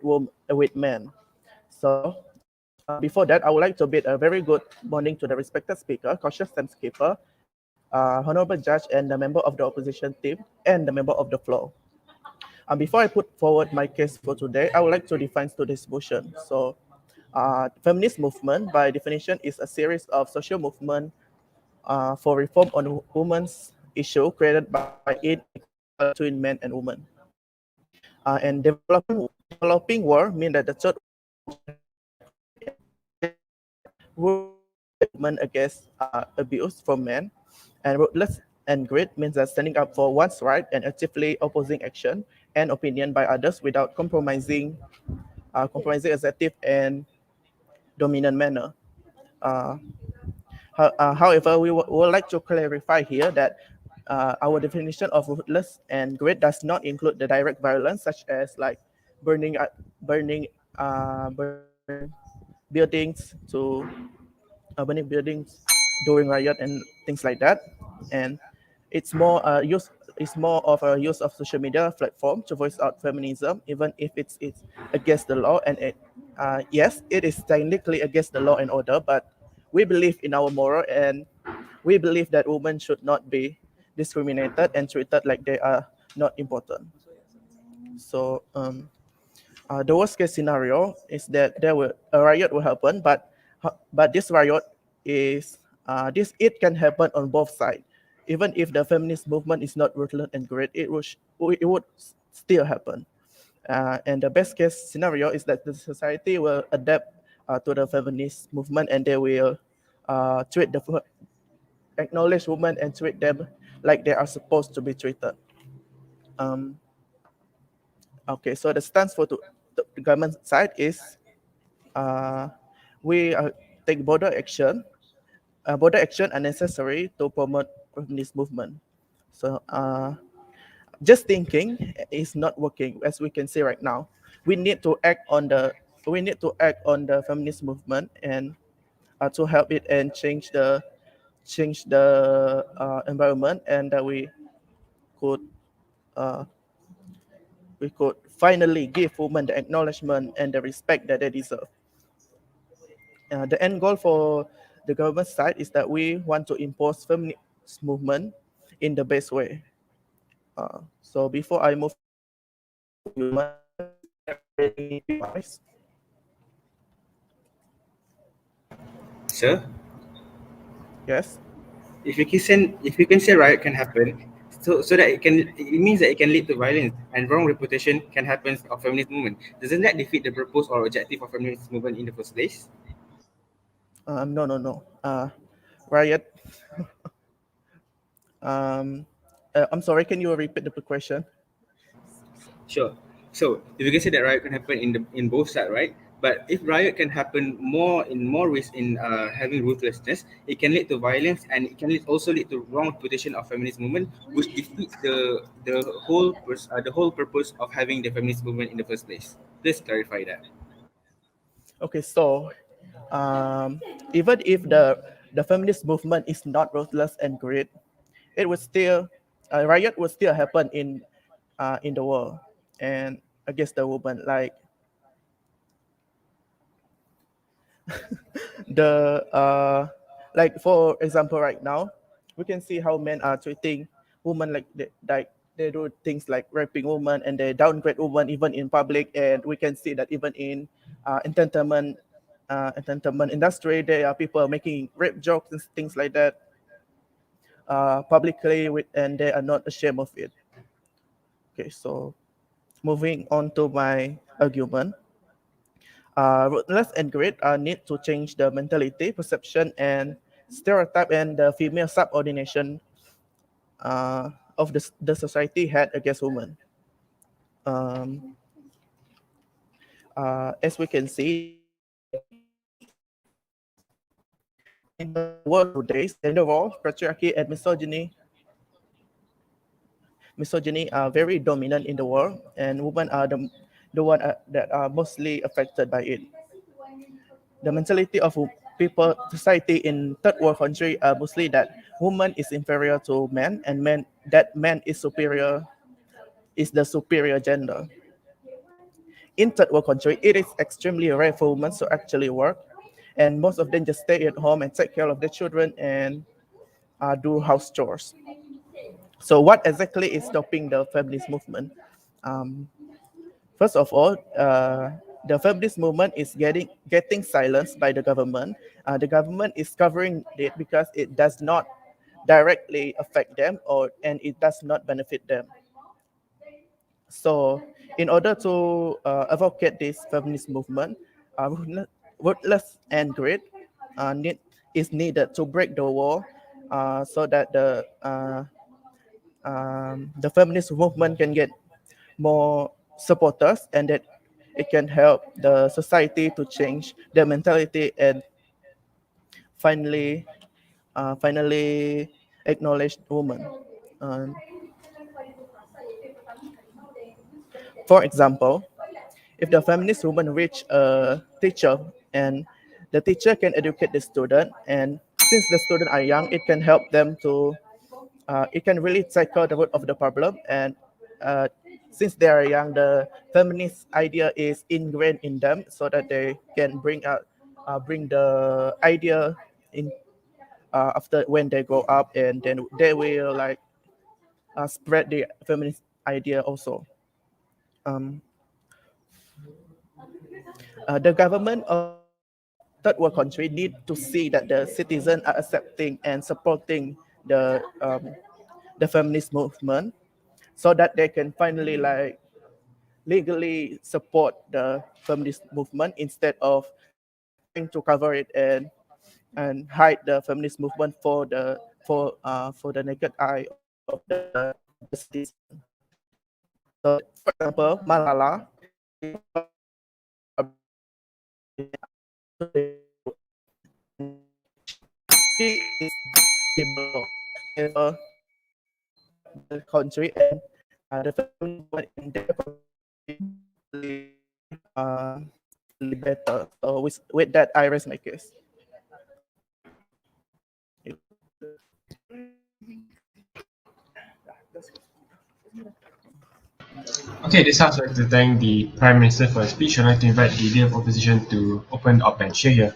with men. So before that, I would like to bid a very good morning to the respected speaker, cautious timekeeper, honorable judge, and the member of the opposition team, and the member of the floor. Before I put forward my case for today, I would like to define today's motion. So, feminist movement, by definition, is a series of social movement for reform on women's issue created by inequality between men and women. And developing world mean that the third women against abuse from men, and ruthless and greed means that standing up for one's right and actively opposing action and opinion by others without compromising assertive and dominant manner. Uh, However, we would like to clarify here that our definition of ruthless and greed does not include the direct violence such as like burning, burning buildings to burning buildings during riot and things like that. And it's more of a use of social media platform to voice out feminism, even if it's against the law. And yes, it is technically against the law and order, but we believe in our moral, and we believe that women should not be discriminated and treated like they are not important. So the worst case scenario is that a riot will happen, but this riot is this it can happen on both sides. Even if the feminist movement is not ruthless and great, it would still happen. And the best case scenario is that the society will adapt to the feminist movement, and they will acknowledge women and treat them like they are supposed to be treated. Um, okay, so the stance for the government side is uh, we take border action are necessary to promote feminist movement. So just thinking is not working, as we can see right now. We need to act on the feminist movement, and to help it and change the environment, and that could uh, we could finally give women the acknowledgement and the respect that they deserve. The end goal for the government side is that we want to impose feminist movement in the best way. So before I move to my argument, is there any advice? Sir, Yes. if you can say riot can happen, so that it means that it can lead to violence and wrong reputation can happen of feminist movement. Doesn't that defeat the purpose or objective of feminist movement in the first place? No, no, no. Riot. Um, I'm sorry. Can you repeat the question? Sure. So if you can say that riot can happen in both sides, right? But if riot can happen more ways in having ruthlessness, it can lead to violence and it can also lead to wrong reputation of feminist movement, which defeats the whole purpose of having the feminist movement in the first place. Please clarify that. Okay, so um, even if the feminist movement is not ruthless and great, it would still riot would still happen in the world and against the woman. The like for example, right now we can see how men are treating women like they do things like raping women, and they downgrade women even in public, and we can see that even in entertainment industry there are people making rape jokes and things like that publicly and they are not ashamed of it. Okay, so moving on to my argument. Ruthless and greed need to change the mentality, perception, and stereotype and the female subordination of the society had against women. Um, as we can see that in the world nowadays, gender role, patriarchy, and misogyny are very dominant in the world, and women are the one that are mostly affected by it. The mentality of people society in third world country are mostly that woman is inferior to men, and man is the superior gender. In third world country, it is extremely rare for women to actually work, and most of them just stay at home and take care of the children and do house chores. So, what exactly is stopping the feminist movement? Um, First of all, the feminist movement is getting silenced by the government. The government is covering it because it does not directly affect them, or and it does not benefit them. So, in order to advocate this feminist movement, ruthless and grit is needed to break the wall, so that the feminist movement can get more supporters, and that it can help the society to change their mentality and finally finally acknowledge women. Um, for example, if the feminist woman reach a teacher and the teacher can educate the student, and since the student are young, it can help them to it can really tackle the root of the problem. And uh, since they are young, the feminist idea is ingrained in them, so that they can bring the idea in after when they grow up, and then they will like spread the feminist idea also. Um, the government of third world country need to see that the citizens are accepting and supporting the feminist movement, so that they can finally like legally support the feminist movement instead of trying to cover it and hide the feminist movement for the naked eye of the citizen. So, for example, Malala is one of the and she is able to help the country, and the feminist movement in their country uh, really better. So with that, I raise my case. Okay, this house would like to thank the Prime Minister for his speech. I'd like to invite the Leader of Opposition to open up and share here.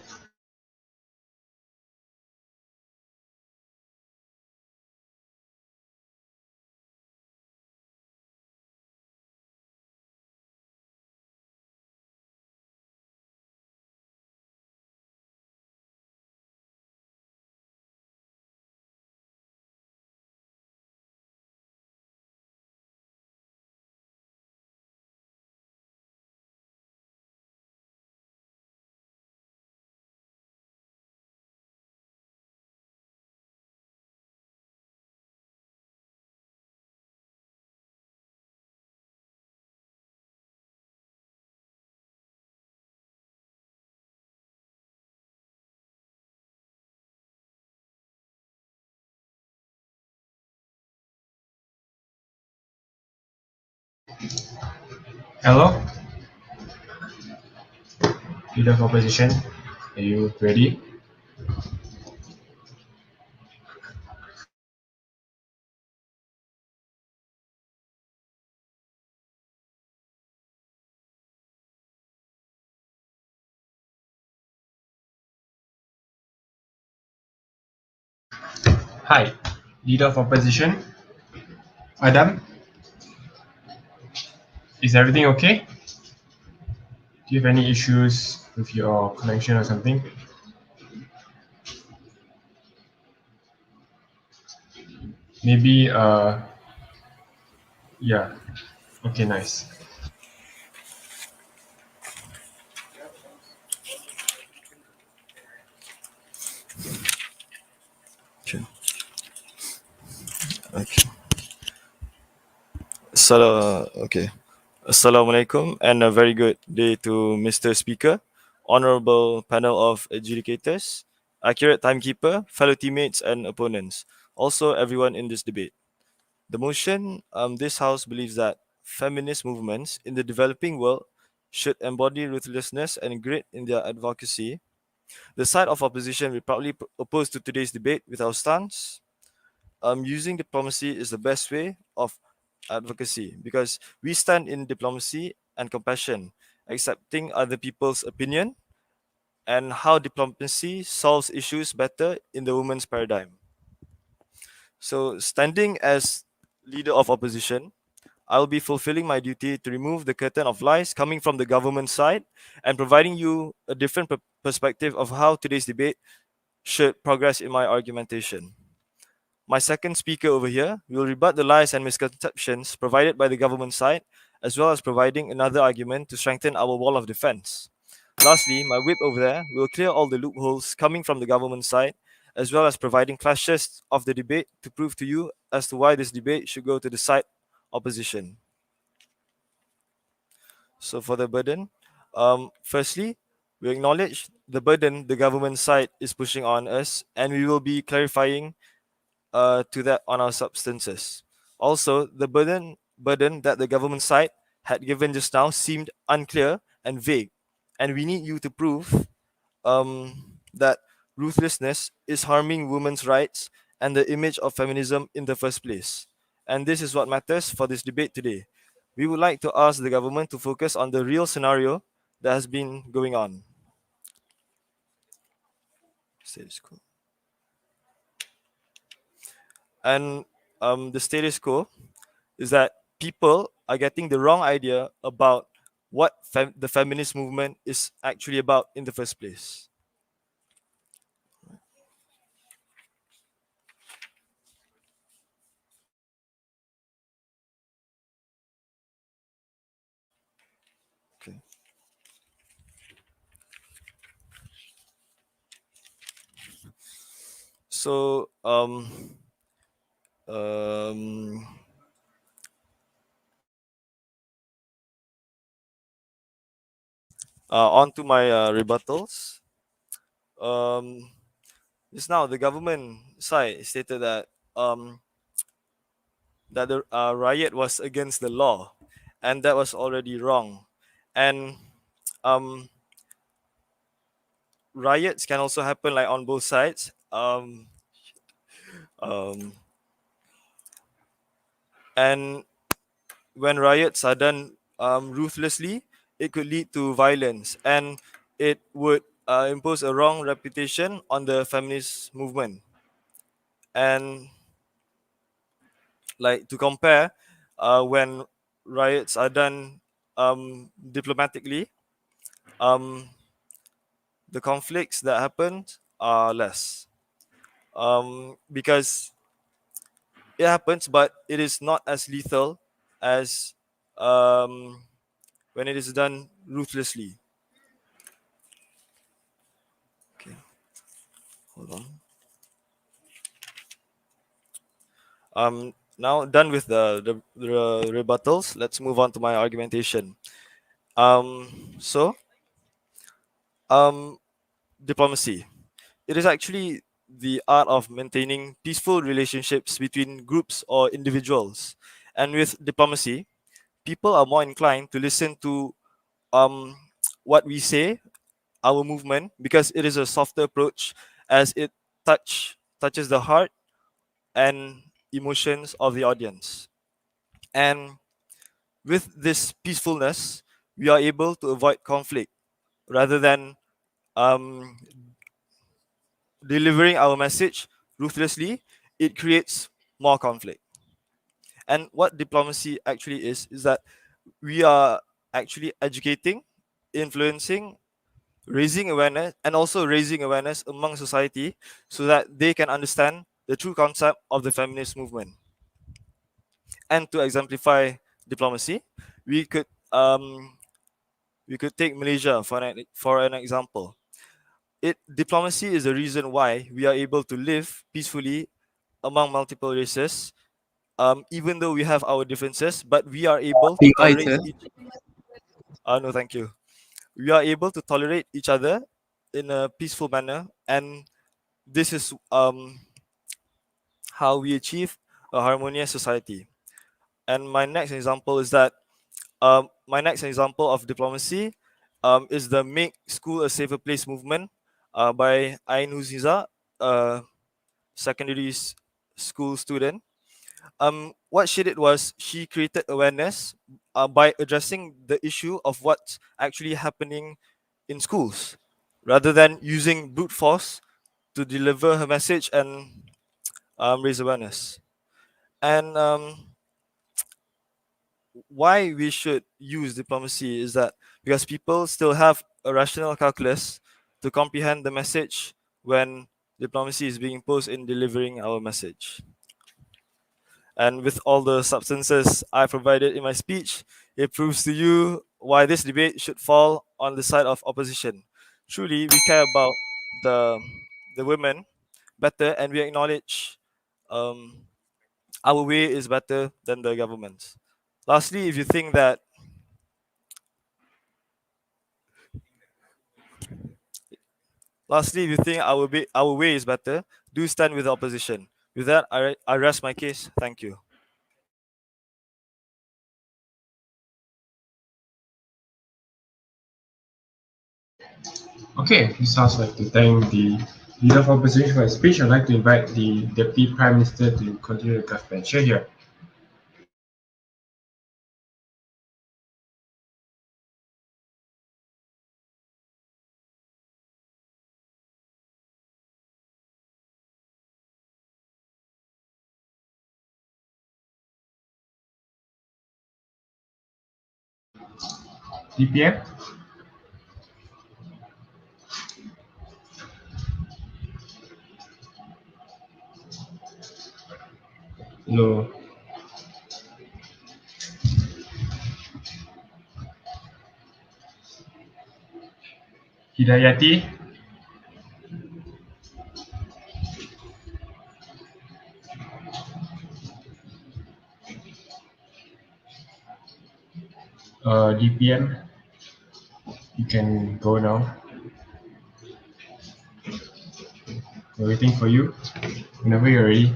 Hello, Leader of Opposition. Are you ready? Hi, Leader of Opposition. Adam, is everything okay? Do you have any issues with your connection or something? Maybe, yeah. Okay, nice. Okay. Okay. Okay. Assalamualaikum and a very good day to Mr. Speaker, honorable panel of adjudicators, accurate timekeeper, fellow teammates and opponents, also everyone in this debate. The motion, this house believes that feminist movements in the developing world should embody ruthlessness and grit in their advocacy. The side of opposition will proudly oppose to today's debate with our stance. Using diplomacy is the best way of advocacy because we stand in diplomacy and compassion accepting other people's opinion, and how diplomacy solves issues better in the women's paradigm. So, standing as leader of opposition, I'll be fulfilling my duty to remove the curtain of lies coming from the government side and providing you a different perspective of how today's debate should progress in my argumentation. My second speaker over here will rebut the lies and misconceptions provided by the government side, as well as providing another argument to strengthen our wall of defense. Lastly, my whip over there will clear all the loopholes coming from the government side, as well as providing clashes of the debate to prove to you as to why this debate should go to the side opposition. So for the burden, firstly, we acknowledge the burden the government side is pushing on us, and we will be clarifying to that on our substances. Also, the burden that the government side had given just now seemed unclear and vague, and we need you to prove that ruthlessness is harming women's rights and the image of feminism in the first place. And this is what matters for this debate today. We would like to ask the government to focus on the real scenario that has been going on. Status quo. And the status quo is that people are getting the wrong idea about what the feminist movement is actually about in the first place. Okay. So um, on to my rebuttals. Just now, the government side stated that that the riot was against the law, and that was already wrong. And um, riots can also happen like on both sides. Um, and when riots are done ruthlessly, it could lead to violence, and it would impose a wrong reputation on the feminist movement. And like to compare, when riots are done diplomatically, um, the conflicts that happen are less, because it happens, but it is not as lethal as um, when it is done ruthlessly. Okay, hold on. Now done with the rebuttals. Let's move on to my argumentation. So, um, diplomacy. It is actually the art of maintaining peaceful relationships between groups or individuals. And with diplomacy, people are more inclined to listen to um, what we say, our movement, because it is a softer approach as it touches the heart and emotions of the audience. And with this peacefulness, we are able to avoid conflict rather than um, delivering our message ruthlessly. It creates more conflict. And what diplomacy actually is that we are actually educating, influencing, raising awareness, and also raising awareness among society so that they can understand the true concept of the feminist movement. And to exemplify diplomacy, we could um, we could take Malaysia for an example. Diplomacy is the reason why we are able to live peacefully among multiple races, even though we have our differences, but we are able to tolerate each. No, thank you. We are able to tolerate each other in a peaceful manner, and this is how we achieve a harmonious society. And my next example is that my next example of diplomacy is the Make School a Safer Place movement by Ain Huziza, a secondary school student. What she did was she created awareness by addressing the issue of what's actually happening in schools, rather than using brute force to deliver her message and raise awareness. And why we should use diplomacy is that because people still have a rational calculus to comprehend the message when diplomacy is being imposed in delivering our message. And with all the substances I provided in my speech, it proves to you why this debate should fall on the side of opposition. Truly, we care about the the women better, and we acknowledge um, our way is better than the government's. Lastly, if you think that Lastly, if you think our way is better, do stand with the opposition. With that, I rest my case. Thank you. Okay, this sounds like to thank the leader of opposition for his speech. I'd like to invite the Deputy Prime Minister to continue the government. Share here. DPM? No. Hidayati? DPM, you can go now. We're waiting for you. Whenever you're ready.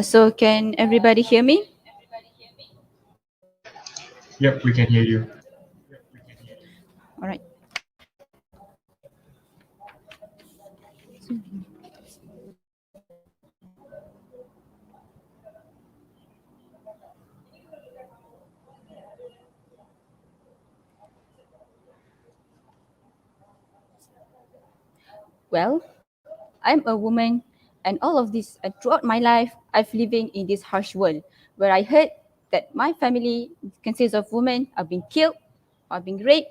So can everybody hear me? Yep, we can hear you. All right. Well, I'm a woman, and all of this, and throughout my life, I've living in this harsh world where I heard that my family consists of women are being killed, are being raped,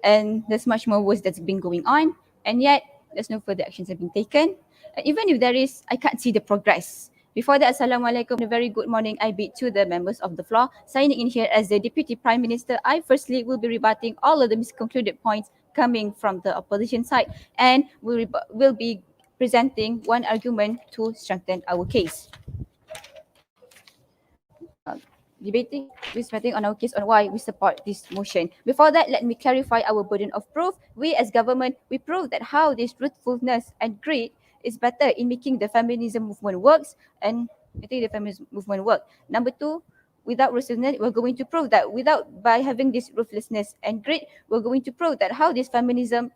and there's much more worse that's been going on, and yet there's no further actions have been taken. And even if there is, I can't see the progress. Before that, Assalamualaikum, a very good morning I bid to the members of the floor. Signing in here as the Deputy Prime Minister, I firstly will be rebutting all of the misconcluded points coming from the opposition side, and will be presenting one argument to strengthen our case. Debating with sweating on our case on why we support this motion. Before that, let me clarify our burden of proof. We as government, we prove that how this truthfulness and greed is better in making the feminism movement works, and I think the feminism movement work. Number two, without ruthlessness, we're going to prove that by having this ruthlessness and greed, we're going to prove that how this feminism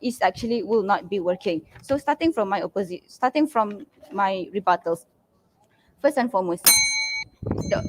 is actually will not be working. So starting from my rebuttals, first and foremost, the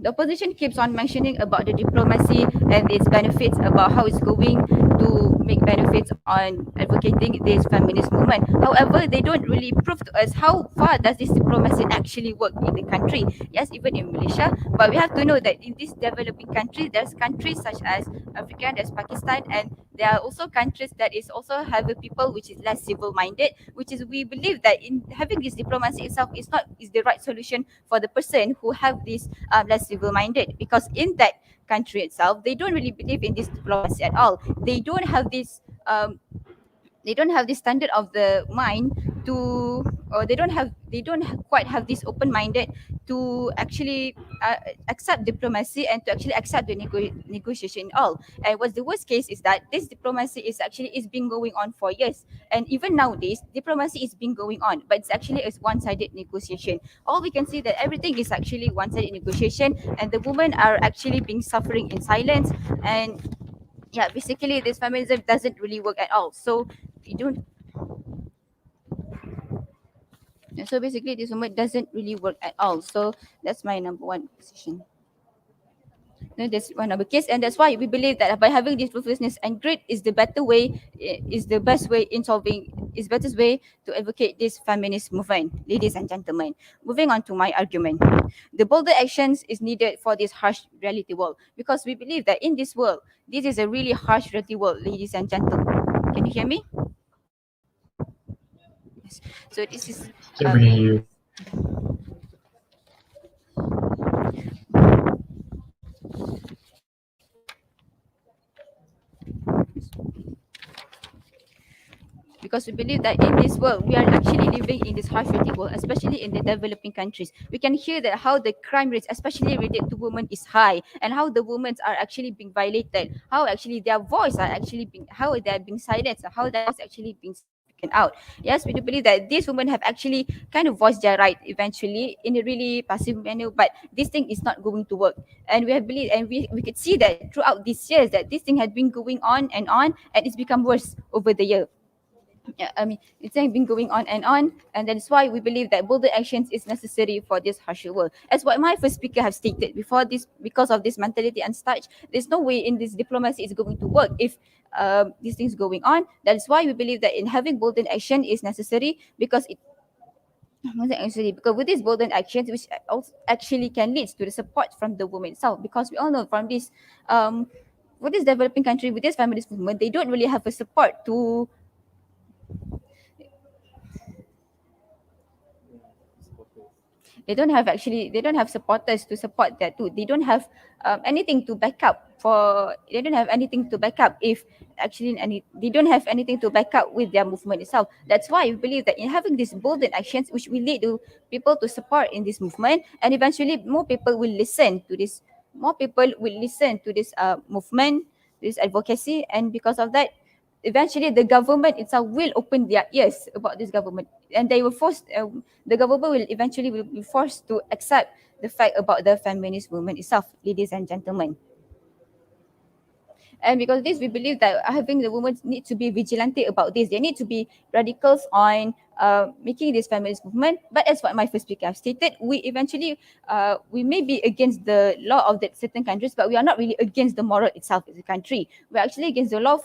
the opposition keeps on mentioning about the diplomacy and its benefits, about how it's going to make benefits on advocating this feminist movement. However, they don't really prove to us how far does this diplomacy actually work in the country. Yes, even in Malaysia, but we have to know that in this developing country, there's countries such as Africa, there's Pakistan, and there are also countries that is also have a people which is less civil-minded, which is we believe that in having this diplomacy itself is the right solution for the person who have this less civil-minded, because in that country itself they don't really believe in this diplomacy at all. They don't have this standard of the mind to, or they don't quite have this open-minded to actually accept diplomacy and to actually accept the negotiation all. And what's the worst case is that this diplomacy is been going on for years, and even nowadays diplomacy is being going on, but it's actually a one-sided negotiation. All we can see that everything is actually one-sided negotiation, and the women are actually being suffering in silence. And yeah, basically this feminism doesn't really work at all. So we don't. So basically, this movement doesn't really work at all. So that's my number one position. No, that's one of the case, and that's why we believe that by having this ruthlessness and grit is the better way, is the best way in solving, is better way to advocate this feminist movement, ladies and gentlemen. Moving on to my argument, the bolder actions is needed for this harsh reality world, because we believe that in this world, this is a really harsh reality world, ladies and gentlemen. Can you hear me? Yes. So this is Can we hear you? because we believe that in this world we are actually living in this harsh reality world, especially in the developing countries. We can hear that how the crime rates, especially related to women, is high, and how the women are actually being violated, how actually their voice are actually being, how they are being silenced, how their voice actually being spoken out. Yes, we do believe that these women have actually kind of voiced their right eventually in a really passive manner, but this thing is not going to work. And we have believed, and we could see that throughout these years that this thing has been going on, and it's become worse over the year. Yeah, I mean, it's been going on, and that is why we believe that bolder actions is necessary for this harsher world. As what my first speaker have stated before, this because of this mentality and such, there's no way in this diplomacy is going to work if these things going on. That is why we believe that in having bolder action is necessary, because it actually, because with these bolder actions, which also actually can lead to the support from the woman itself, because we all know from this with this developing country, with this feminist movement, they don't really have a support to. They don't have supporters to support that too. They don't have anything to back up for. They don't have anything to back up if actually any. They don't have anything to back up with their movement itself. That's why we believe that in having these bold actions, which will lead to people to support in this movement, and eventually more people will listen to this. More people will listen to this movement, this advocacy, and because of that, eventually the government itself will open their ears about this government, and they will force the government will eventually will be forced to accept the fact about the feminist movement itself, ladies and gentlemen. And because this, we believe that having the women need to be vigilante about this. They need to be radicals on making this feminist movement. But as what my first speaker have stated, we eventually, we may be against the law of that certain countries, but we are not really against the moral itself as a country. We're actually against the law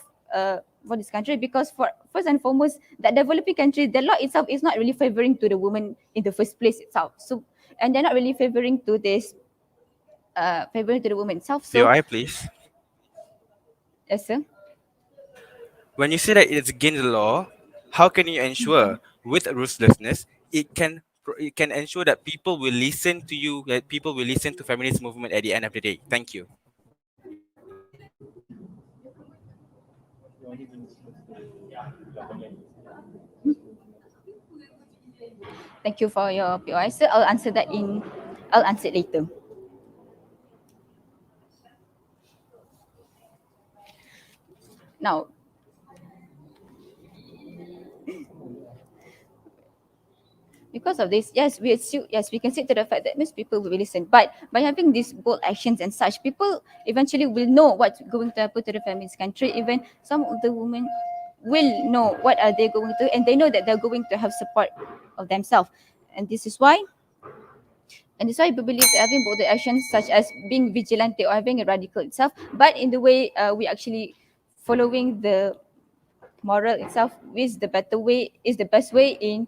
for this country, because for first and foremost, that developing country, the law itself is not really favoring to the woman in the first place itself. So, and they're not really favoring to this, favoring to the woman itself. So, POI, please. yes, sir. When you say that it's against the law, how can you ensure with ruthlessness it can ensure that people will listen to you, that people will listen to feminist movement at the end of the day? Thank you. Thank you for your POI, sir. I'll answer that in. I'll answer it later. Now, because of this, yes, we assume, yes, we can see to the fact that most people will listen. But by having these bold actions and such, people eventually will know what's going to happen to the feminist country. Even some of the women will know what are they going to, and they know that they're going to have support of themselves. And this is why, and that's why we believe that having bold actions such as being vigilante or having a radical itself, but in the way we actually following the moral itself is the better way, is the best way in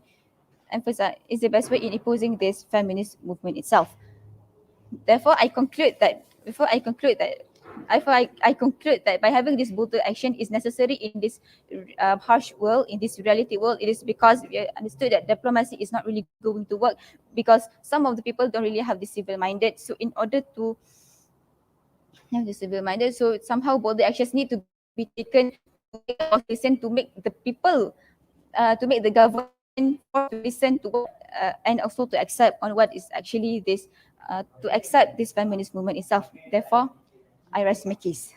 emphasize, is the best way in opposing this feminist movement itself. Therefore, I conclude that I conclude that by having this brutal action is necessary in this harsh world, in this reality world. It is because we understood that diplomacy is not really going to work, because some of the people don't really have the civil minded. So in order to have the civil minded, so somehow bold actions need to be taken to make the people, to make the government forced to listen to what and also to accept on what is actually this to accept this feminist movement itself. Therefore, I rest my case.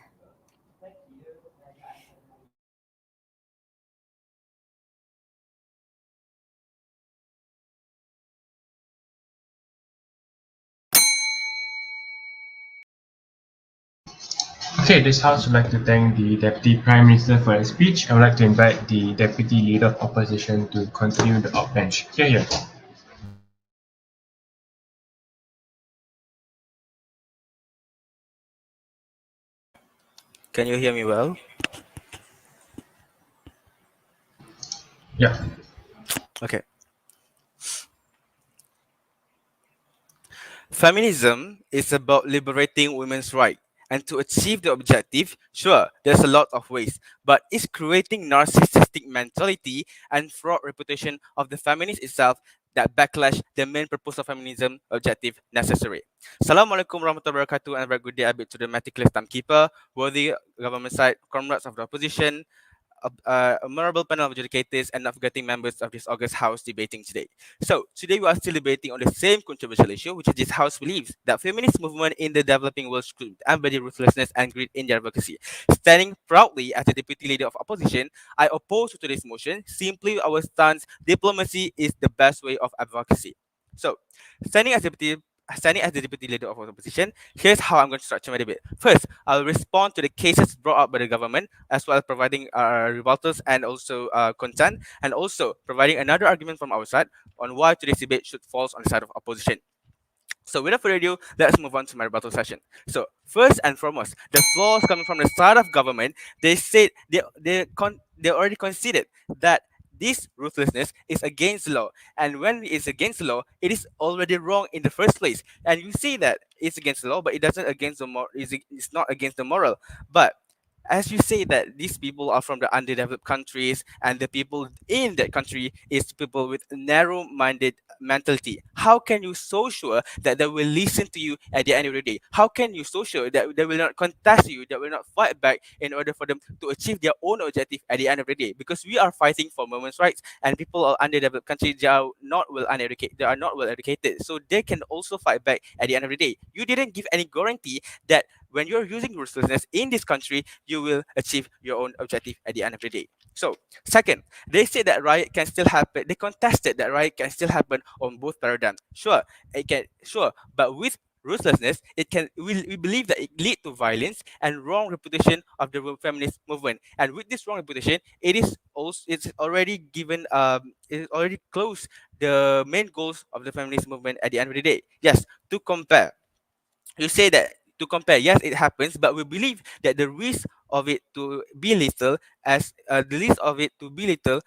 Okay, this House would like to thank the Deputy Prime Minister for his speech. I would like to invite the Deputy Leader of Opposition to continue the outbench. Here. Can you hear me well? Yeah. Okay. Feminism is about liberating women's rights. And to achieve the objective, sure, there's a lot of ways, but it's creating narcissistic mentality and fraud reputation of the feminist itself that backlash the main purpose of feminism objective necessary. Assalamualaikum warahmatullahi wabarakatuh and a very good day to the meticulous timekeeper, worthy government side, comrades of the opposition, a honorable panel of adjudicators and navigating members of this August House debating today. So today we are still debating on the same controversial issue, which is this House believes that feminist movement in the developing world should embody ruthlessness and greed in their advocacy. Standing proudly as the deputy leader of opposition, I oppose to today's motion. Simply our stance, diplomacy is the best way of advocacy. So, standing as deputy standing as the deputy leader of opposition, here's how I'm going to structure my debate. First, I'll respond to the cases brought up by the government, as well as providing rebuttals and also content, and also providing another argument from our side on why today's debate should fall on the side of opposition. So without further ado, let's move on to my rebuttal session. So first and foremost, the flaws coming from the side of government, they said they already conceded that this ruthlessness is against the law, and when it's against the law, it is already wrong in the first place. And you say that it's against the law, but it doesn't against the it's not against the moral. But as you say that these people are from the underdeveloped countries and the people in that country is people with narrow-minded mentality, how can you so sure that they will listen to you at the end of the day? How can you so sure that they will not contest you, that will not fight back in order for them to achieve their own objective at the end of the day? Because we are fighting for women's rights, and people are underdeveloped countries, they are not well educated, so they can also fight back at the end of the day. You didn't give any guarantee that when you're using ruthlessness in this country, you will achieve your own objective at the end of the day. So, second, they said that riot can still happen. They contested that riot can still happen on both paradigms. Sure, it can. Sure, but with ruthlessness, it can. We believe that it lead to violence and wrong reputation of the feminist movement. And with this wrong reputation, it's already given. It already closed the main goals of the feminist movement at the end of the day. Yes, to compare, you say that to compare, yes, it happens, but we believe that the risk of it to be little, as the risk of it to be little,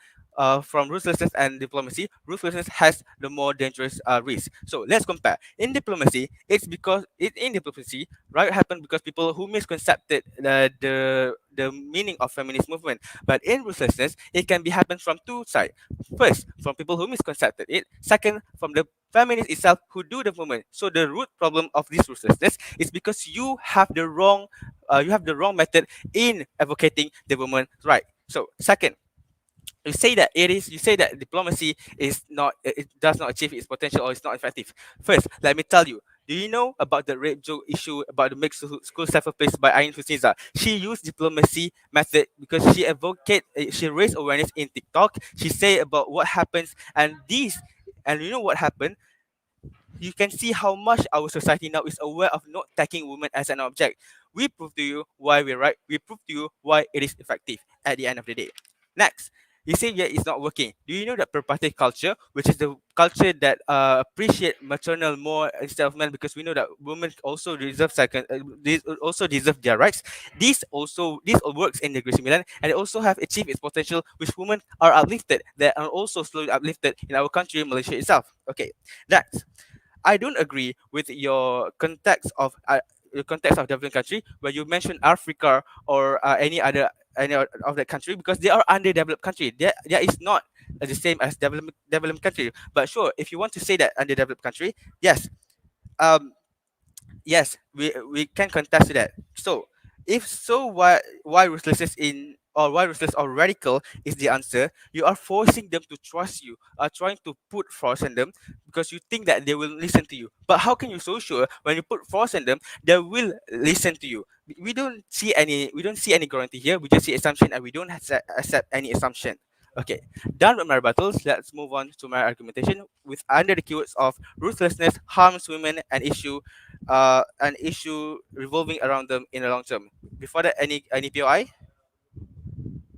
from ruthlessness and diplomacy, ruthlessness has the more dangerous risk. So let's compare. In diplomacy, in diplomacy, right, happened because people who misconcepted the meaning of feminist movement. But in ruthlessness, it can be happen from two sides. First, from people who misconcepted it. Second, from the feminists itself who do the movement. So the root problem of this ruthlessness is because you have the wrong method in advocating the woman's right. So second, you say that diplomacy is not it does not achieve its potential or it's not effective. First, let me tell you. Do you know about the rape joke issue about the mixed school self-placed by Ain Husinza? She used diplomacy method because she raised awareness in TikTok. She say about what happens and you know what happened? You can see how much our society now is aware of not taking women as an object. We prove to you why we're right. We prove to you why it is effective at the end of the day. Next, you say yeah, it's not working. Do you know that perpatriate culture, which is the culture that appreciate maternal more instead of men, because we know that women also deserve also deserve their rights. This all works in the Greece Milan, and it also have achieved its potential, which women are uplifted. They are also slowly uplifted in our country, Malaysia itself. Okay, next. I don't agree with your context of developing country where you mention Africa or any of that country, because they are underdeveloped country. There is not the same as developed country. But sure, if you want to say that underdeveloped country, yes, um, yes, we can contest to that. So if so, why ruthlessness in or why ruthless or radical is the answer, you are forcing them to trust you, are trying to put force on them because you think that they will listen to you. But how can you so sure when you put force on them they will listen to you? We don't see any guarantee here. We just see assumption and we don't accept any assumption. Okay, done with my rebuttals. Let's move on to my argumentation with under the keywords of ruthlessness harms women an issue revolving around them in the long term. Before that, any POI?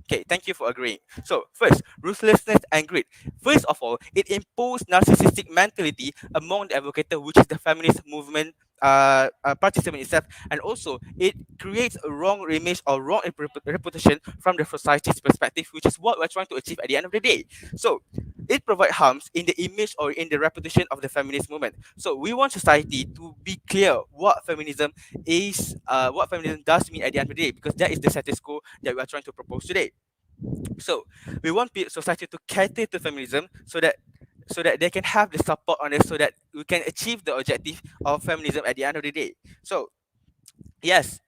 Okay, thank you for agreeing. So, first, ruthlessness and greed. First of all, it imposed narcissistic mentality among the advocator, which is the feminist movement participant itself, and also it creates a wrong image or wrong reputation from the society's perspective, which is what we're trying to achieve at the end of the day. So, it provides harms in the image or in the reputation of the feminist movement. So, we want society to be clear what feminism does mean at the end of the day, because that is the status quo that we are trying to propose today. So we want society to cater to feminism so that they can have the support on it, so that we can achieve the objective of feminism at the end of the day. So yes,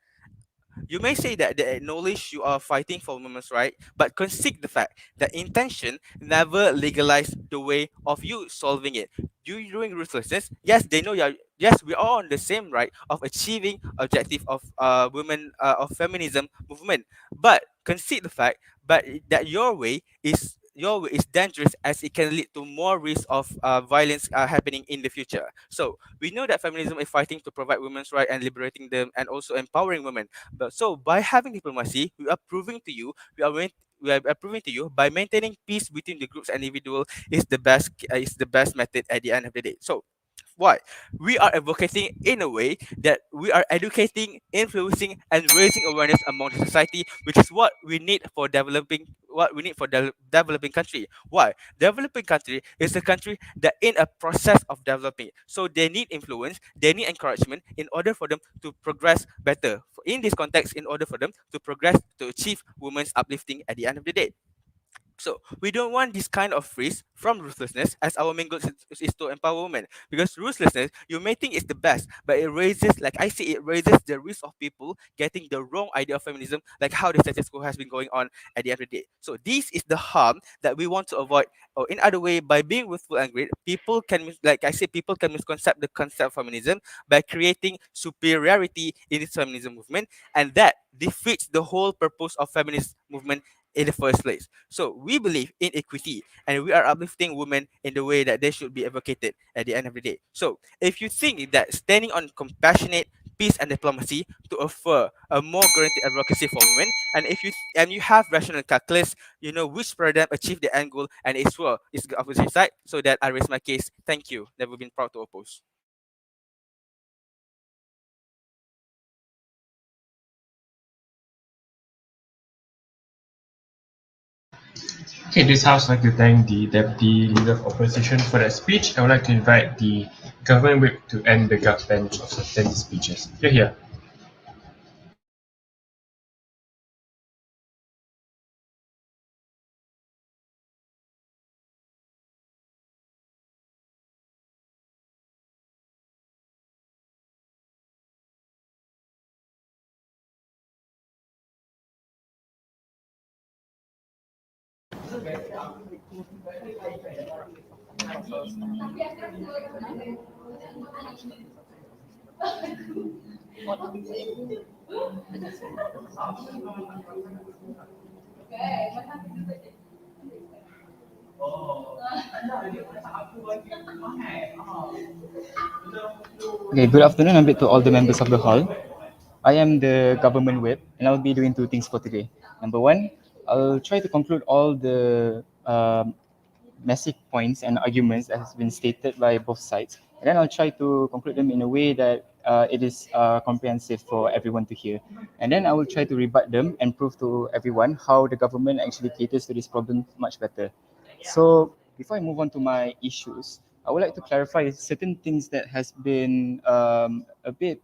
you may say that they acknowledge you are fighting for women's right, but concede the fact that intention never legalize the way of you solving it. You doing ruthlessness, yes, they know you're. Yes, we are on the same right of achieving objective of women of feminism movement, but concede the fact, but that your way is dangerous as it can lead to more risk of violence happening in the future. So we know that feminism is fighting to provide women's right and liberating them and also empowering women. But so by having diplomacy, we are proving to you by maintaining peace between the groups and individual is the best method at the end of the day. So why? We are advocating in a way that we are educating, influencing, and raising awareness among the society, which is what we need for developing country. Why? Developing country is a country that in a process of developing. So they need influence, they need encouragement in order for them to progress better. In this context, in order for them to progress to achieve women's uplifting at the end of the day. So we don't want this kind of freeze from ruthlessness, as our main goal is to empower women. Because ruthlessness, you may think is the best, but it raises, like I say, it raises the risk of people getting the wrong idea of feminism, like how the status quo has been going on at the end of the day. So this is the harm that we want to avoid. Or in other way, by being willful and great, like I say, people can misconcept the concept of feminism by creating superiority in this feminism movement, and that defeats the whole purpose of feminist movement in the first place. So we believe in equity and we are uplifting women in the way that they should be advocated at the end of the day. So if you think that standing on compassionate peace and diplomacy to offer a more guaranteed advocacy for women, and you have rational calculus, you know which paradigm achieve the end goal and it's sure it's the opposite side, so that I raise my case. Thank you. Never been proud to oppose. Okay, this house would like to thank the Deputy Leader of Opposition for that speech. I would like to invite the government whip to end the gut bench of substantive speeches. You're here. Okay, good afternoon and to all the members of the hall. I am the government whip and I'll be doing two things for today. Number one, I'll try to conclude all the messy points and arguments that has been stated by both sides. And then I'll try to conclude them in a way that it is comprehensive for everyone to hear. And then I will try to rebut them and prove to everyone how the government actually caters to this problem much better. So before I move on to my issues, I would like to clarify certain things that has been a bit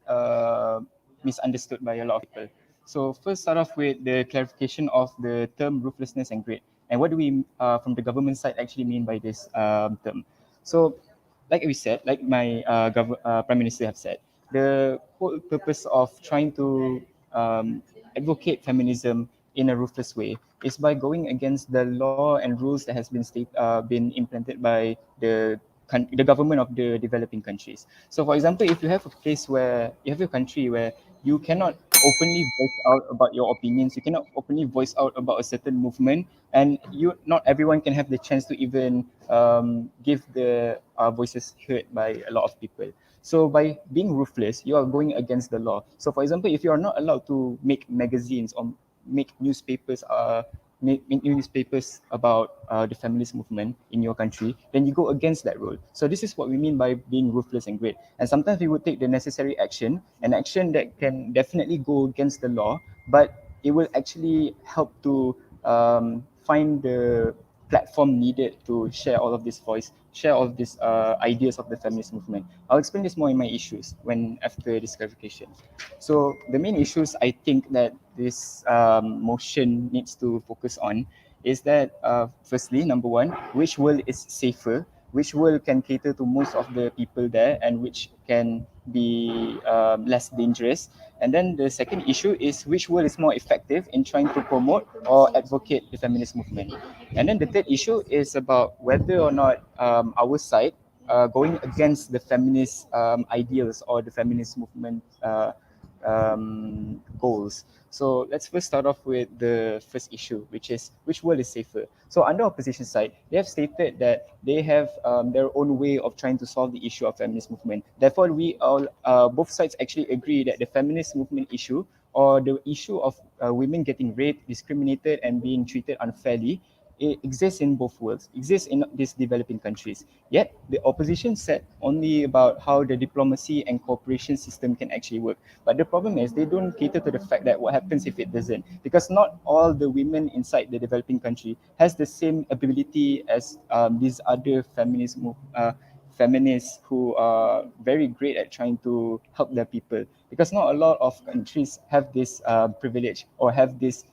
misunderstood by a lot of people. So first, start off with the clarification of the term ruthlessness and greed, and what do we, from the government side, actually mean by this term? So, like we said, like my prime minister have said, the whole purpose of trying to advocate feminism in a ruthless way is by going against the law and rules that has been implemented by the government of the developing countries. So, for example, if you have a place where you have a country where you cannot openly voice out about your opinions, you cannot openly voice out about a certain movement, and not everyone can have the chance to even give the voices heard by a lot of people. So by being ruthless, you are going against the law. So for example, if you are not allowed to make magazines or make newspapers, make newspapers about the feminist movement in your country, then you go against that rule. So this is what we mean by being ruthless and great. And sometimes we would take the necessary action, an action that can definitely go against the law, but it will actually help to find the platform needed to share all of this voice, share all of these ideas of the feminist movement. I'll explain this more in my issues when after this clarification. So the main issues I think that this motion needs to focus on is that firstly, number one, which world is safer, which world can cater to most of the people there, and which can be less dangerous. And then the second issue is which world is more effective in trying to promote or advocate the feminist movement. And then the third issue is about whether or not our side going against the feminist ideals or the feminist movement goals. So let's first start off with the first issue, which is which world is safer. So under opposition side, they have stated that they have their own way of trying to solve the issue of feminist movement. Therefore, we all both sides actually agree that the feminist movement issue or the issue of women getting raped, discriminated, and being treated unfairly, it exists in both worlds, exists in these developing countries. Yet the opposition said only about how the diplomacy and cooperation system can actually work. But the problem is they don't cater to the fact that what happens if it doesn't, because not all the women inside the developing country has the same ability as these other feminists who are very great at trying to help their people, because not a lot of countries have this privilege or have this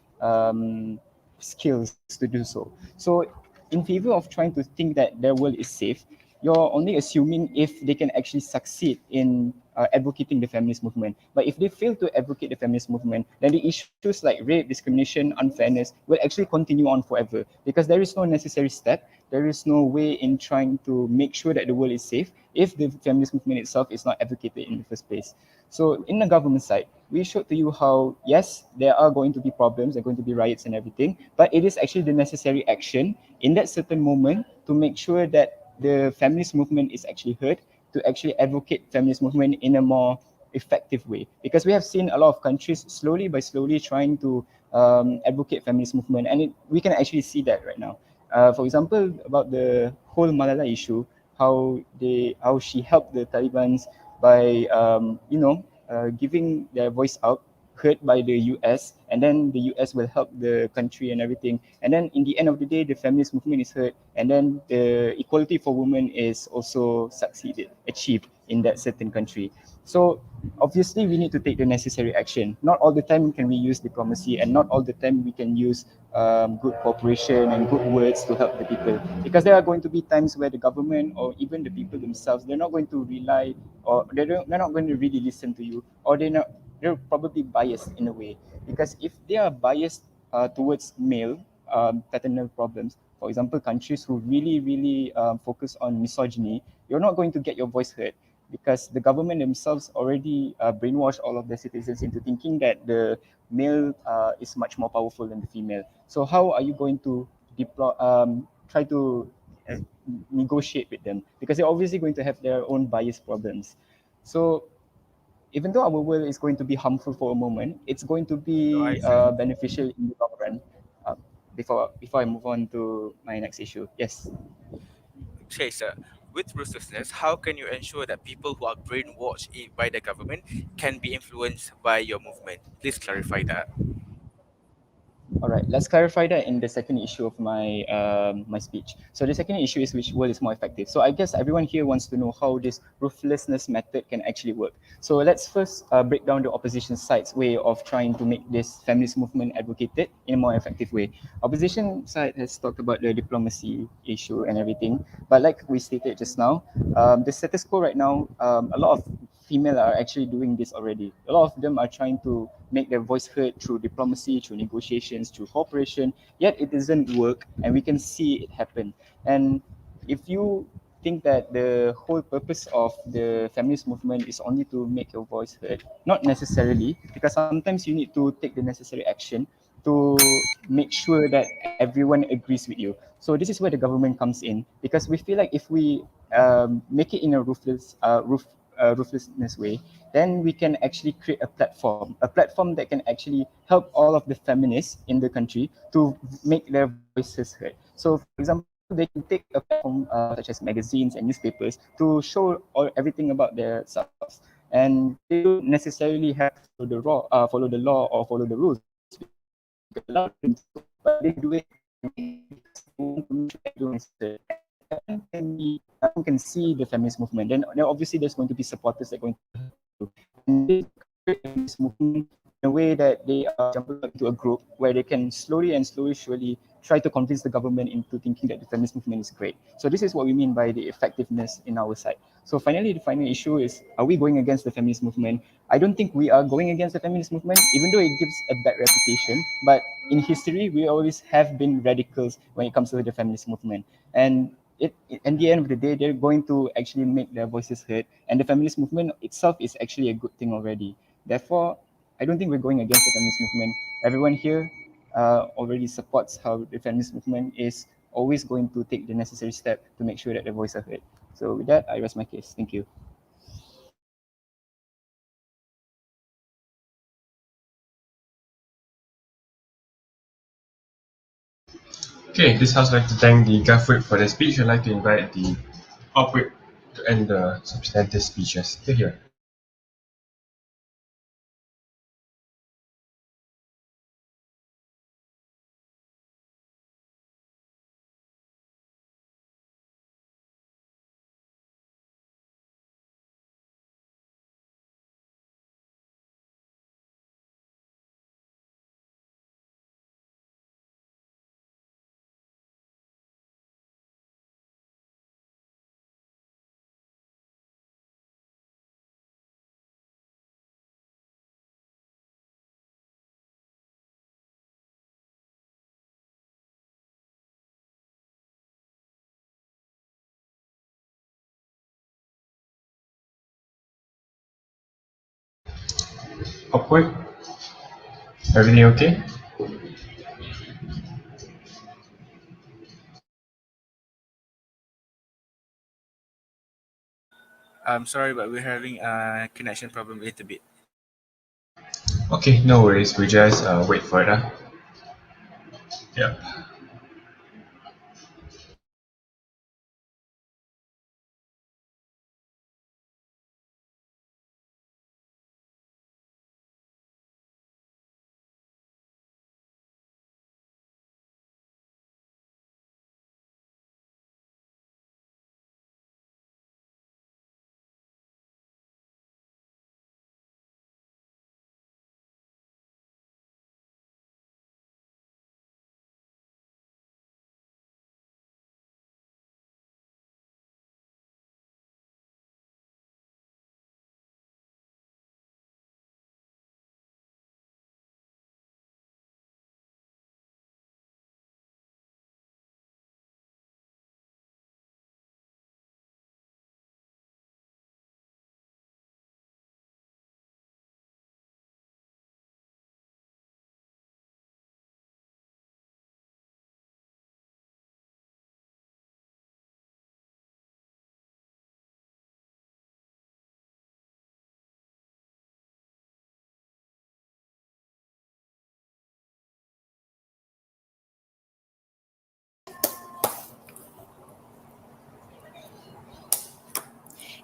skills to do so. So in favor of trying to think that their world is safe, you're only assuming if they can actually succeed in advocating the feminist movement. But if they fail to advocate the feminist movement, then the issues like rape, discrimination, unfairness will actually continue on forever, because there is no necessary step, there is no way in trying to make sure that the world is safe if the feminist movement itself is not advocated in the first place. So in the government side, we showed to you how, yes, there are going to be problems, there are going to be riots and everything, but it is actually the necessary action in that certain moment to make sure that the feminist movement is actually heard, to actually advocate feminist movement in a more effective way. Because we have seen a lot of countries slowly by slowly trying to advocate feminist movement, and we can actually see that right now. For example, about the whole Malala issue, how she helped the Taliban's by giving their voice out, heard by the US, and then the US will help the country and everything. And then in the end of the day, the feminist movement is heard, and then the equality for women is also achieved in that certain country. So obviously we need to take the necessary action. Not all the time can we use diplomacy, and not all the time we can use good cooperation and good words to help the people, because there are going to be times where the government or even the people themselves, they're not going to rely, or they're not going to really listen to you, or they're probably biased in a way, because if they are biased towards male paternal problems, for example, countries who really focus on misogyny, you're not going to get your voice heard, because the government themselves already brainwash all of their citizens into thinking that the male is much more powerful than the female. So how are you going to try to uh, negotiate with them? Because they're obviously going to have their own bias problems. So even though our world is going to be harmful for a moment, it's going to be beneficial in the long run. Uh, before I move on to my next issue, yes. Chaser, with ruthlessness, how can you ensure that people who are brainwashed by the government can be influenced by your movement? Please clarify that. All right, let's clarify that in the second issue of my speech. So the second issue is which word is more effective. So I guess everyone here wants to know how this ruthlessness method can actually work. So let's first break down the opposition side's way of trying to make this feminist movement advocated in a more effective way. Opposition side has talked about the diplomacy issue and everything, but like we stated just now, the status quo right now, a lot of female are actually doing this already. A lot of them are trying to make their voice heard through diplomacy, through negotiations, through cooperation, yet it doesn't work, and we can see it happen. And if you think that the whole purpose of the feminist movement is only to make your voice heard, not necessarily, because sometimes you need to take the necessary action to make sure that everyone agrees with you. So this is where the government comes in, because we feel like if we make it in a ruthlessness way, then we can actually create a platform that can actually help all of the feminists in the country to make their voices heard. So, for example, they can take a platform such as magazines and newspapers to show everything about themselves, and they don't necessarily have to follow the law or follow the rules, because we can allow them to do so, but they do it anyway because they want to make sure everyone is heard. And if everyone can see the feminist movement, then obviously there's going to be supporters that are going to help you. And this create a feminist movement in a way that they are jumbled up into a group where they can surely try to convince the government into thinking that the feminist movement is great. So this is what we mean by the effectiveness in our side. So finally, the final issue is, are we going against the feminist movement? I don't think we are going against the feminist movement, even though it gives a bad reputation. But in history, we always have been radicals when it comes to the feminist movement. And at the end of the day, they're going to actually make their voices heard. And the feminist movement itself is actually a good thing already. Therefore, I don't think we're going against the feminist movement. Everyone here already supports how the feminist movement is always going to take the necessary step to make sure that their voice are heard. So with that, I rest my case. Thank you. Okay, this house would like to thank the Gulf for the speech. I'd like to invite the Op Whip to end the substantive speeches. Here. Op Whip, everything okay? I'm sorry, but we're having a connection problem a little bit. Okay, no worries. We just wait for it. Yep.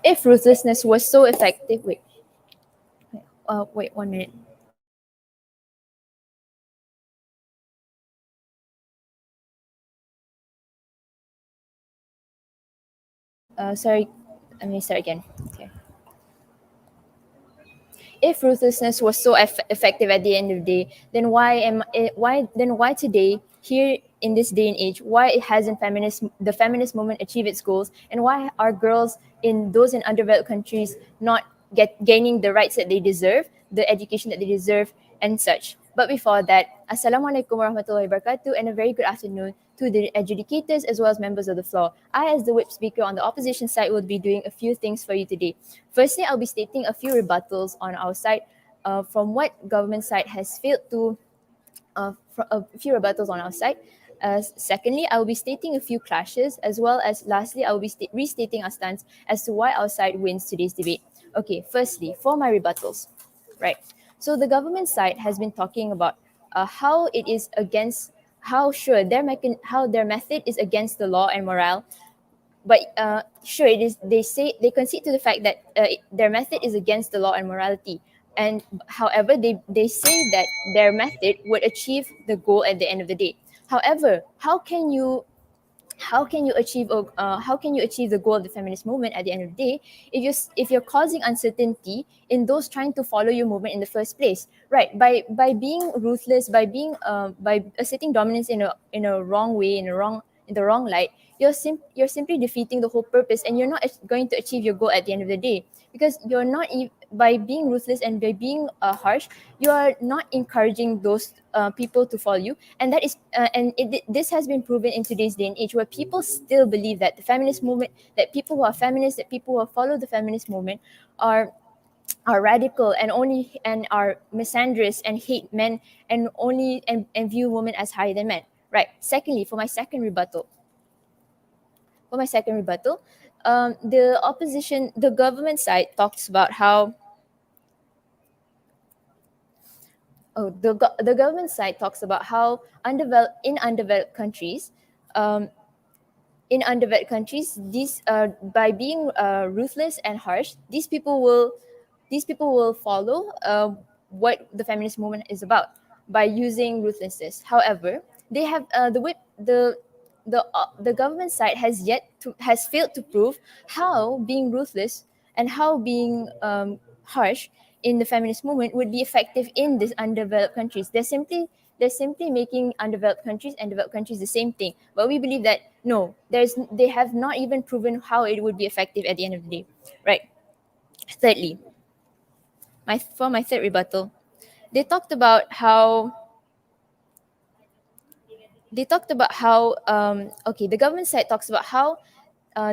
If ruthlessness was so effective, wait 1 minute. Sorry, let me start again. Okay. If ruthlessness was so effective at the end of the day, then why today, here in this day and age, why it hasn't the feminist movement achieved its goals, and why are girls in those in underdeveloped countries not gaining the rights that they deserve, the education that they deserve, and such. But before that, Assalamualaikum warahmatullahi wabarakatuh, and a very good afternoon to the adjudicators as well as members of the floor. I, as the whip speaker on the opposition side, will be doing a few things for you today. Firstly, I'll be stating a few rebuttals on our side from what government side has failed to, a few rebuttals on our side. Secondly, I will be stating a few clashes, as well as lastly, I will be restating our stance as to why our side wins today's debate. Okay, firstly, for my rebuttals, right? So the government side has been talking about how it is against, how sure how their method is against the law and morale, but sure it is. They say they concede to the fact that their method is against the law and morality, and however they say that their method would achieve the goal at the end of the day. However, how can you achieve the goal of the feminist movement at the end of the day if you're causing uncertainty in those trying to follow your movement in the first place, right? By being ruthless, by asserting dominance in a wrong way, in the wrong light, you're simply defeating the whole purpose, and you're not going to achieve your goal at the end of the day, because you're not by being ruthless and by being harsh, you are not encouraging those people to follow you, and that is this has been proven in today's day and age, where people still believe that the feminist movement, that people who are feminists, that people who follow the feminist movement are radical and are misandrous and hate men and view women as higher than men, right? Secondly, for my second rebuttal, the government side talks about how the government side talks about how undeveloped countries, these by being ruthless and harsh, these people will follow what the feminist movement is about by using ruthlessness. However, they have the government side has failed to prove how being ruthless and how being harsh in the feminist movement would be effective in these undeveloped countries. They're simply making undeveloped countries and developed countries the same thing. But we believe that no, they have not even proven how it would be effective at the end of the day, right? Thirdly, for my third rebuttal, they talked about how okay, the government side talks about how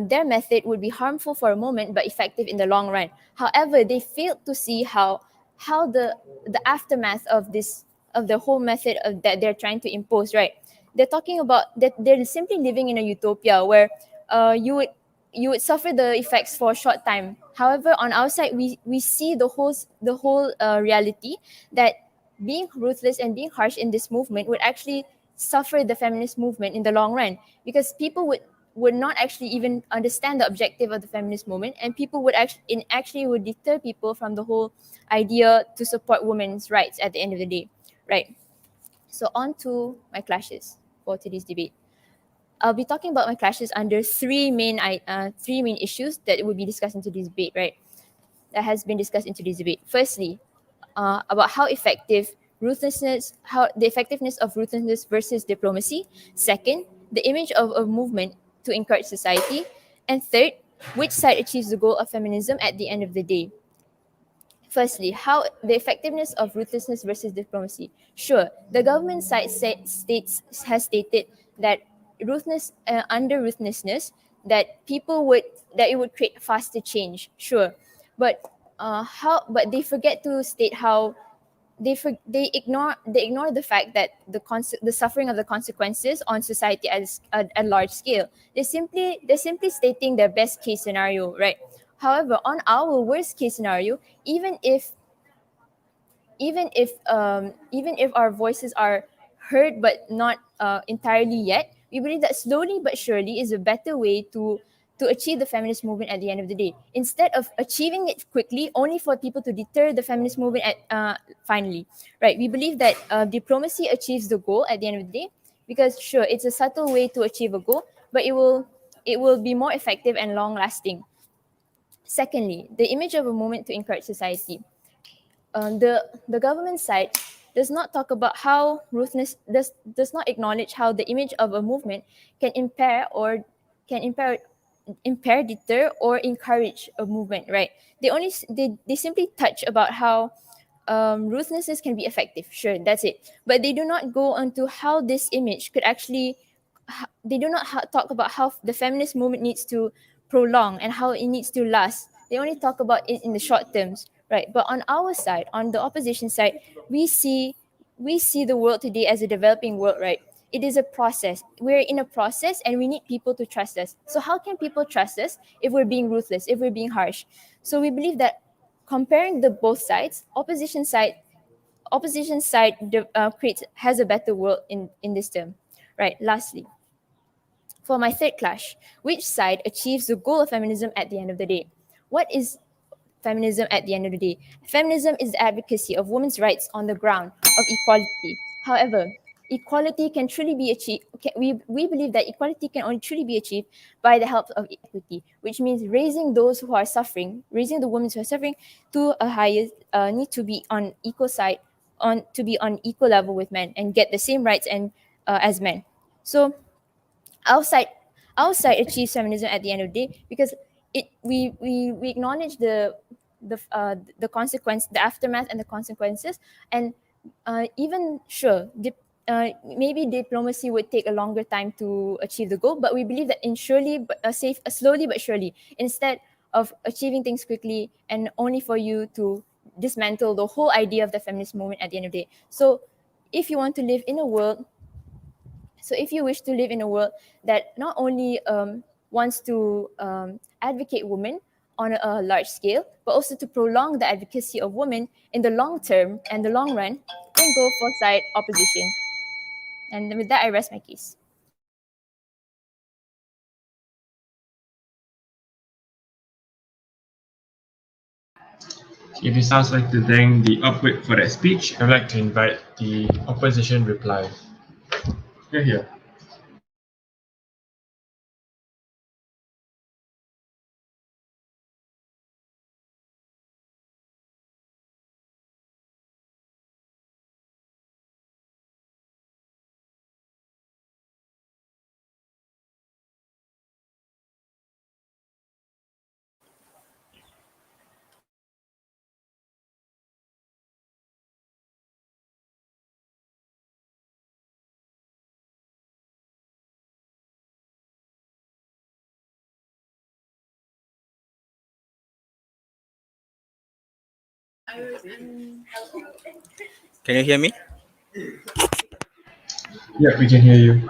their method would be harmful for a moment but effective in the long run. However, they failed to see how the aftermath of the whole method that they're trying to impose, right? They're talking about that they're simply living in a utopia where you would suffer the effects for a short time. However, on our side, we see the whole reality, that being ruthless and being harsh in this movement would actually suffer the feminist movement in the long run, because people would not actually even understand the objective of the feminist movement, and people would actually would deter people from the whole idea to support women's rights at the end of the day, right? So on to my clashes for today's debate. I'll be talking about my clashes under three main issues that will be discussed in today's debate, right? That has been discussed in today's debate. Firstly, about how the effectiveness of ruthlessness versus diplomacy. Second, the image of a movement to encourage society. And third, which side achieves the goal of feminism at the end of the day. Firstly, how the effectiveness of ruthlessness versus diplomacy. Sure, the government side has stated that under ruthlessness, that it would create faster change. Sure, but but they forget to state how they ignore the fact that the suffering of the consequences on society at a large scale. They're simply stating their best case scenario, right? However, on our worst case scenario, even if our voices are heard but not entirely yet, we believe that slowly but surely is a better way to achieve the feminist movement at the end of the day, instead of achieving it quickly only for people to deter the feminist movement finally, right? We believe that diplomacy achieves the goal at the end of the day, because sure, it's a subtle way to achieve a goal, but it will be more effective and long lasting. Secondly, the image of a movement to encourage society. The government side does not talk about how ruthless does not acknowledge how the image of a movement can impair impair, deter, or encourage a movement, right? They simply touch about how ruthlessness can be effective. Sure, that's it. But they do not go onto how this image could actually. They do not talk about how the feminist movement needs to prolong and how it needs to last. They only talk about it in the short terms, right? But on our side, on the opposition side, we see we see the world today as a developing world, right? It is a process. We're in a process and we need people to trust us. So how can people trust us if we're being ruthless, if we're being harsh? So we believe that comparing the both sides, opposition side creates has a better world in this term, right? Lastly, for my third clash, which side achieves the goal of feminism at the end of the day? What is feminism at the end of the day? Feminism is the advocacy of women's rights on the ground of equality. However, equality can truly be achieved. We believe that equality can only truly be achieved by the help of equity, which means raising those who are suffering, raising the women who are suffering to a higher need to be on equal side, on to be on equal level with men and get the same rights and as men. So outside outside achieves feminism at the end of the day because we acknowledge the consequence, the aftermath and the consequences, and even sure maybe diplomacy would take a longer time to achieve the goal, but we believe that in surely but slowly but surely, instead of achieving things quickly and only for you to dismantle the whole idea of the feminist movement at the end of the day. So if you want to live in a world so if you wish to live in a world that not only wants to advocate women on a large scale, but also to prolong the advocacy of women in the long term and the long run, then go for side opposition. And with that, I rest my case. If it sounds like to thank the upward for that speech, I'd like to invite the opposition reply. Here. Can you hear me? Yeah, we can hear you.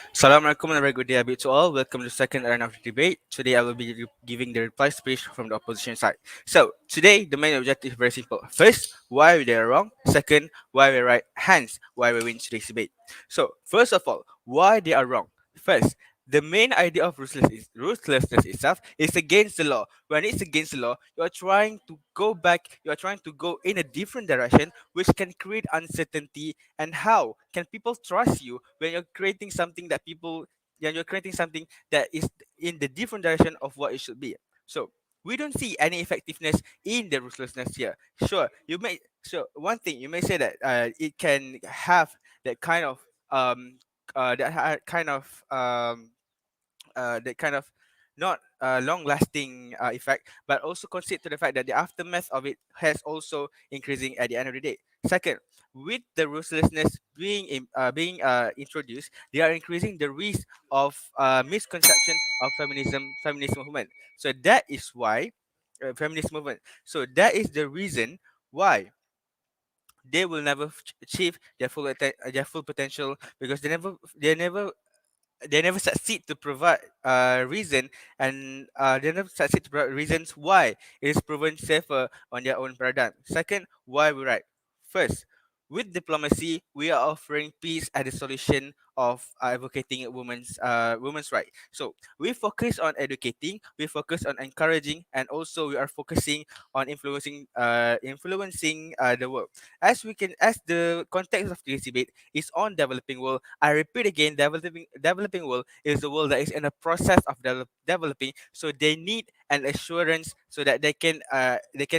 Assalamualaikum and a very good day to all. Welcome to the second round of the debate. Today I will be giving the reply speech from the opposition side. So today the main objective is very simple. First, why they are wrong. Second, why we're right. Hence, why we win today's debate. So first of all, why they are wrong. First, the main idea of ruthlessness itself is against the law. When it's against the law, you are trying to go back, you are trying to go in a different direction, which can create uncertainty. And how can people trust you when you're creating something that people, yeah, you're creating something that is in the different direction of what it should be? So we don't see any effectiveness in the ruthlessness here. Sure, one thing you may say that it can have that kind of that kind of not long lasting effect, but also consider to the fact that the aftermath of it has also increasing at the end of the day. Second, with the ruthlessness being introduced, they are increasing the risk of misconception of feminist movement. So that is why feminist movement. So that is the reason why they will never achieve their full potential, because they never succeed to provide reason, and they never succeed to provide reasons why it is proven safer on their own paradigm. Second, why we right. First, with diplomacy, we are offering peace as a solution of advocating women's right. So we focus on educating, we focus on encouraging, and also we are focusing on influencing the world. As the context of this debate is on developing world, I repeat again, developing world is the world that is in the process of developing. So they need an assurance so that they can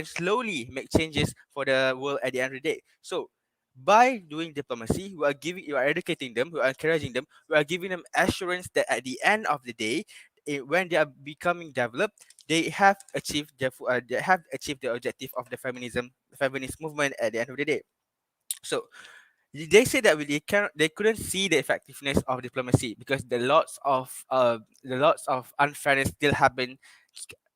slowly make changes for the world at the end of the day. So By doing diplomacy, we are educating them, we are encouraging them, we are giving them assurance that at the end of the day, when they are becoming developed, they have achieved the objective of the feminist movement at the end of the day. So they say that they couldn't see the effectiveness of diplomacy because the lots of unfairness still happen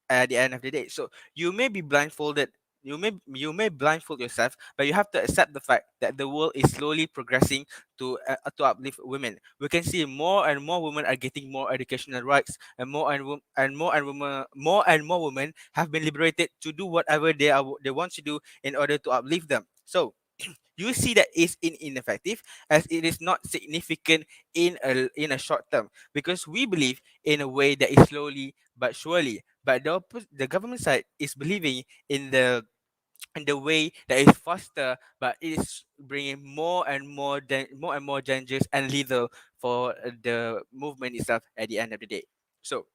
at the end of the day. So you may be blindfolded. You may blindfold yourself, but you have to accept the fact that the world is slowly progressing to uplift women. We can see more and more women are getting more educational rights, and more and more women have been liberated to do whatever they want to do in order to uplift them. So you see that is ineffective as it is not significant in a short term, because we believe in a way that is slowly but surely, but the government side is believing in the way that is faster, but it is bringing more and more dangers and lethal for the movement itself at the end of the day. So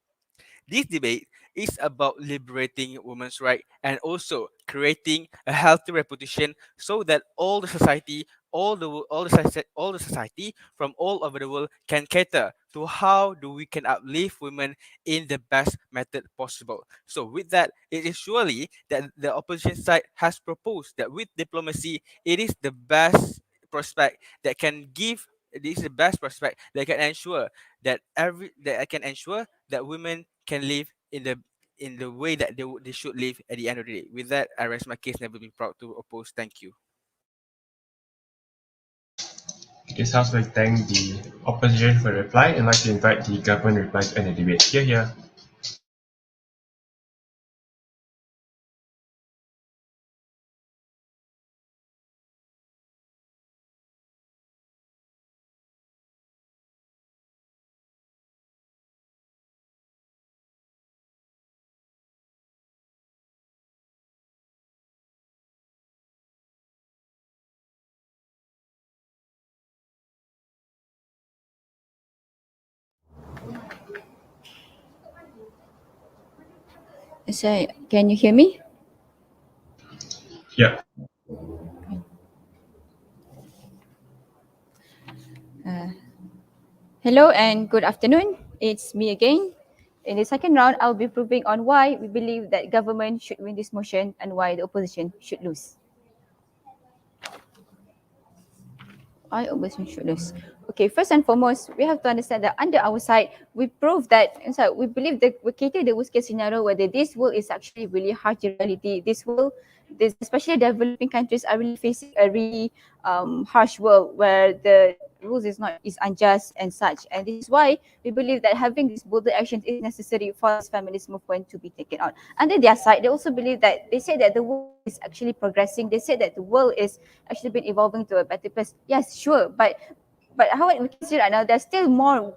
this debate is about liberating women's rights and also creating a healthy reputation so that all the society from all over the world can cater to how do we can uplift women in the best method possible. So with that, it is surely that the opposition side has proposed that with diplomacy, it is the best prospect that can give. This is the best prospect that can ensure that I can ensure that women can live in the way that they should live at the end of the day. With that, I rest my case. Never been proud to oppose. Thank you. This House will thank the opposition for the reply and like to invite the government reply to end the debate. Here. So, can you hear me? Yeah. Hello and good afternoon. It's me again. In the second round, I'll be proving on why we believe that government should win this motion and why the opposition should lose. Why opposition should lose? Okay, first and foremost, we have to understand that under our side, we prove that inside we believe that we cater the worst case scenario whether this world is actually really harsh in reality. Especially developing countries are really facing a really harsh world where the rules is unjust and such. And this is why we believe that having these bolder actions is necessary for this feminist movement to be taken on. Under their side, they also believe that they say that the world is actually progressing. They say that the world is actually been evolving to a better place. Yes, sure, but how we can see right now, there's still more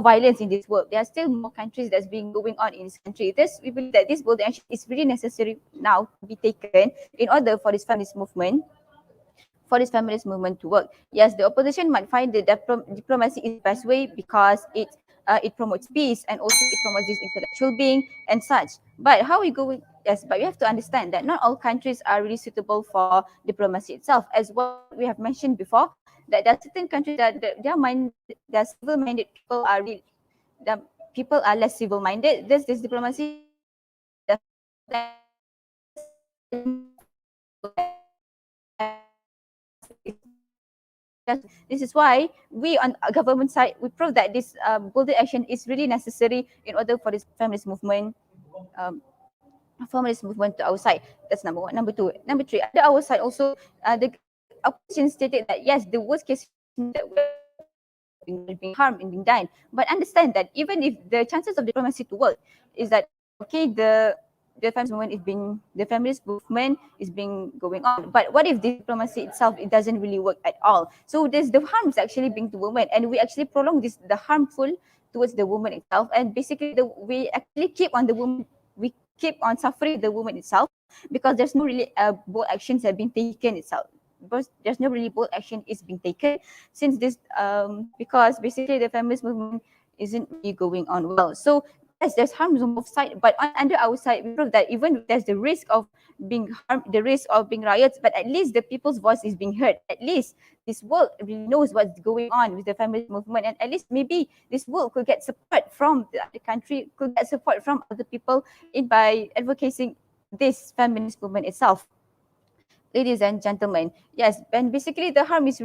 violence in this world. There are still more countries that's being going on in this country. We believe that this bold action is really necessary now to be taken in order for this feminist movement to work. Yes, the opposition might find that diplomacy is the best way because it promotes peace and also it promotes this intellectual being and such. But how we go? Yes, but we have to understand that not all countries are really suitable for diplomacy itself. As what we have mentioned before, that there are certain countries that their civil-minded people are really the people are less civil-minded. This diplomacy this is why we on a government side we prove that this bolder action is really necessary in order for this um, feminist movement to our side. That's number one. Number two, number three. Under our side also, the opposition stated that yes, the worst case that we're being harmed and being done. But understand that even if the chances of diplomacy to work is that okay, the feminist movement is being going on. But what if the diplomacy itself it doesn't really work at all? So there's the harm is actually being to women, and we actually prolong the harmful towards the woman itself, and basically we actually we keep on suffering the woman itself because there's no really bold actions have been taken itself. But there's no really bold action is being taken since this because basically the feminist movement isn't really going on well. So yes, there's harms on both sides, but under our side, we prove that even if there's the risk of being harmed, the risk of being riots, but at least the people's voice is being heard. At least this world really knows what's going on with the feminist movement, and at least maybe this world could get support from the other country, could get support from other people in by advocating this feminist movement itself. Ladies and gentlemen, yes, and basically the harm is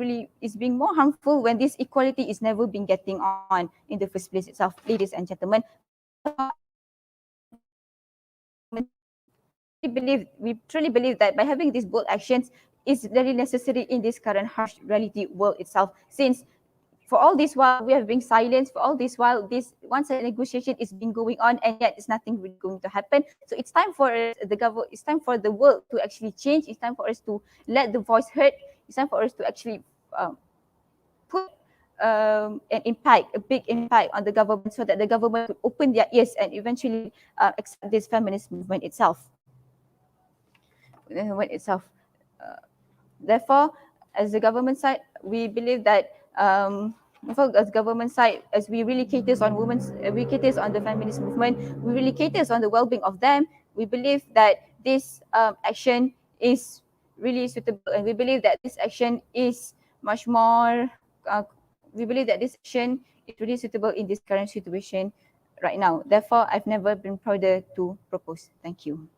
being more harmful when this equality is never been getting on in the first place itself, ladies and gentlemen. We truly believe that by having these bold actions is very necessary in this current harsh reality world itself, since for all this while we have been silenced, for all this while this one-sided negotiation is been going on, and yet it's nothing really going to happen. So it's time for it's time for the world to actually change. It's time for us to let the voice heard. It's time for us to actually put an impact, a big impact on the government, so that the government will open their ears and eventually accept this feminist movement itself. Therefore, as the government side, we believe that as government side, as we really caters on women's, we caters on the feminist movement, we really caters on the well-being of them. We believe that this action is really suitable, and we believe that this action is much more. We believe that this action is really suitable in this current situation right now. Therefore, I've never been prouder to propose. Thank you.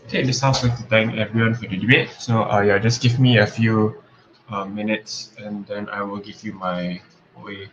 Okay, this sounds like to thank everyone for the debate. So yeah, just give me a few minutes and then I will give you my way